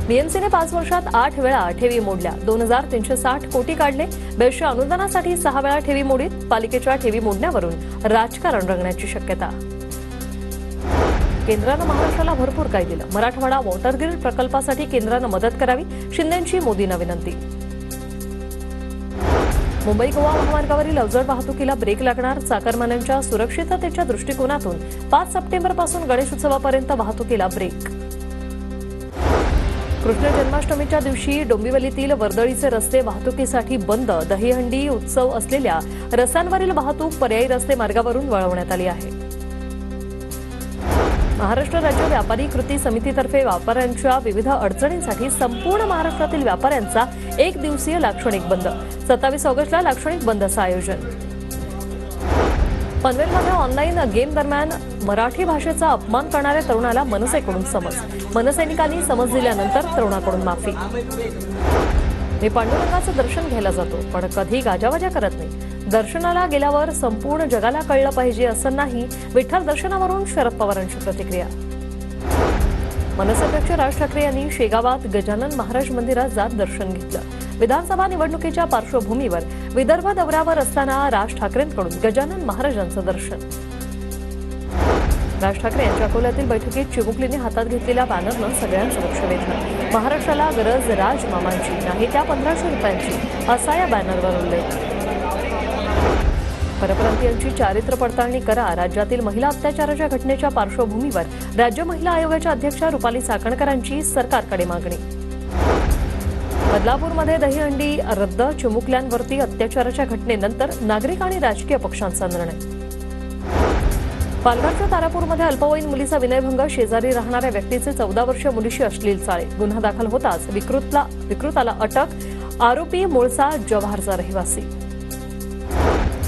बीएमसीने 5 वर्षात 8 वेळा ठेवी मोडल्या, 2360 कोटी काढले. बेस्टच्या अनुदानासाठी 6 वेळा ठेवी मोडीत. पालिकेच्या ठेवी मोडण्यावरून राजकारण रंगण्याची शक्यता. केंद्रानं महाराष्ट्राला भरपूर काय दिलं, मराठवाडा वॉटर ग्रीड प्रकल्पासाठी केंद्रानं मदत करावी, शिंदेंची मोदींना विनंती. मुंबई गोवा महामार्गावरील अवजड वाहतुकीला ब्रेक लागणार. चाकरमान्यांच्या सुरक्षिततेच्या दृष्टिकोनातून 5 सप्टेंबरपासून गणेशोत्सवापर्यंत वाहतुकीला ब्रेक. कृष्ण जन्माष्टमीच्या दिवशी डोंबिवलीतील वर्दळीचे रस्ते वाहतुकीसाठी बंद. दहीहंडी उत्सव असलेल्या रस्त्यांवरील वाहतूक पर्यायी रस्ते मार्गावरून वळवण्यात आली आहे. महाराष्ट्र राज्य व्यापारी कृती समितीतर्फे व्यापाऱ्यांच्या विविध अडचणींसाठी संपूर्ण महाराष्ट्रातील व्यापाऱ्यांचा 1 दिवसीय लाक्षणिक बंद. 27 ऑगस्टला लाक्षणिक बंदचं आयोजन. पनवेलमध्ये ऑनलाईन गेम दरम्यान मराठी भाषेचा अपमान करणाऱ्या तरुणाला मनसेकडून समज. मनसैनिकांनी समज दिल्यानंतर तरुणाकडून माफी. मी पांडुरंगाचं दर्शन घ्यायला जातो, पण कधी गाजावाजा करत नाही. दर्शनाला गेल्यावर संपूर्ण जगाला कळलं पाहिजे असं नाही. विठ्ठल दर्शनावरून शरद पवारांची प्रतिक्रिया. मनसेअध्यक्ष राज ठाकरे यांनी शेगावात गजानन महाराज मंदिरात जात दर्शन घेतलं. विधानसभा निवडणुकीच्या पार्श्वभूमीवर विदर्भ दौऱ्यावर असताना राज ठाकरेंकडून गजानन महाराजांचं दर्शन. राज ठाकरे यांच्या अकोल्यातील बैठकीत चिमुकलीने हातात घेतलेल्या बॅनरनं सगळ्यांचं लक्ष वेधलं. महाराष्ट्राला गरज राजमामांची नाही, त्या 1500 रुपयांची, असा या बॅनरवर उल्लेख. परप्रांतीयांची चारित्र्य पडताळणी करा. राज्यातील महिला अत्याचाराच्या घटनेच्या पार्श्वभूमीवर राज्य महिला आयोगाच्या अध्यक्षा रुपाली चाकणकरांची सरकारकडे मागणी. बदलापूरमध्ये दहीहंडी रद्द. चिमुकल्यांवरती अत्याचाराच्या घटनेनंतर नागरिक आणि राजकीय पक्षांचा निर्णय. पालघरच्या तारापूरमध्ये अल्पवयीन मुलीचा विनयभंग. शेजारी राहणाऱ्या व्यक्तीचे 14 वर्षीय मुलीशी अश्लील चाळे. गुन्हा दाखल होताच विकृताला अटक. आरोपी मूळचा जव्हारचा रहिवासी.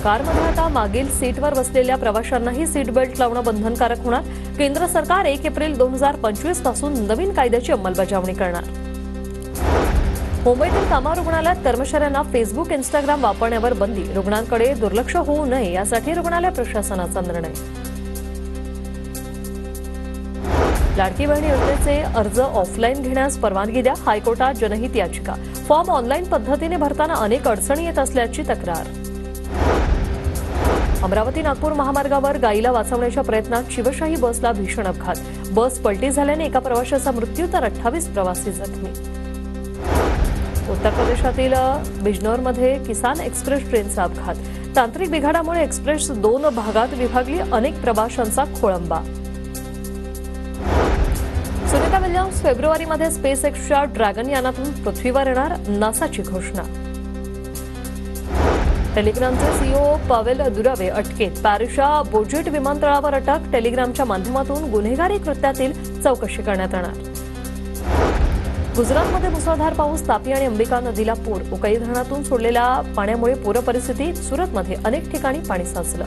कारमध्ये आता मागील सीटवर बसलेल्या प्रवाशांनाही सीट बेल्ट लावणं बंधनकारक होणार. केंद्र सरकार 1 एप्रिल 2025 पासून नवीन कायद्याची अंमलबजावणी करणार. मुंबईतील कामा रुग्णालयात कर्मचाऱ्यांना फेसबुक, इंस्टाग्राम वापरण्यावर बंदी. रुग्णांकडे दुर्लक्ष होऊ नये यासाठी रुग्णालय प्रशासनाचा निर्णय. लाडकी बहीण योजनेचे अर्ज ऑफलाईन घेण्यास परवानगी द्या. हायकोर्टात जनहित याचिका. फॉर्म ऑनलाईन पद्धतीने भरताना अनेक अडचणी येत असल्याची तक्रार. अमरावती नागपूर महामार्गावर गायीला वाचवण्याच्या प्रयत्नात शिवशाही बसला भीषण अपघात. बस पलटी झाल्याने एका प्रवाशाचा मृत्यू तर 28 प्रवासी जखमी. उत्तर प्रदेशातील बिजनौरमध्ये किसान एक्सप्रेस ट्रेनचा अपघात. तांत्रिक बिघाडामुळे एक्सप्रेस 2 भागात विभागली. अनेक प्रवाशांचा खोळंबा. सुनीता विल्यम्स फेब्रुवारीमध्ये स्पेस एक्सच्या ड्रॅगन यानातून पृथ्वीवर येणार, नासाची घोषणा. टेलिग्रामचे सीईओ पावेल दुरावे अटकेत. पॅरिसच्या बोजेट विमानतळावर अटक. टेलिग्रामच्या माध्यमातून गुन्हेगारी कृत्यातील चौकशी करण्यात येणार. गुजरातमध्ये मुसळधार पाऊस. तापी आणि अंबिका नदीला पूर. उकाई धरणातून सोडलेल्या पाण्यामुळे पूरपरिस्थिती. सुरतमध्ये अनेक ठिकाणी पाणी साचलं.